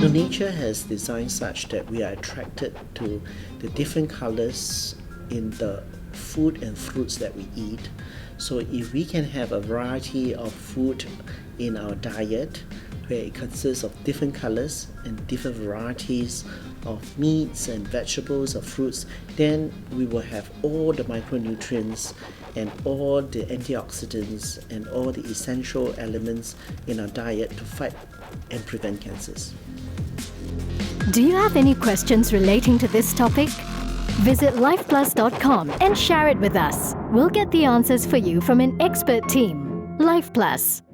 nature has designed such that we are attracted to the different colors in the food and fruits that we eat. So if we can have a variety of food in our diet where it consists of different colors and different varieties of meats and vegetables or fruits, then we will have all the micronutrients and all the antioxidants and all the essential elements in our diet to fight and prevent cancers. Do you have any questions relating to this topic? Visit lifeplus.com and share it with us. We'll get the answers for you from an expert team. LifePlus.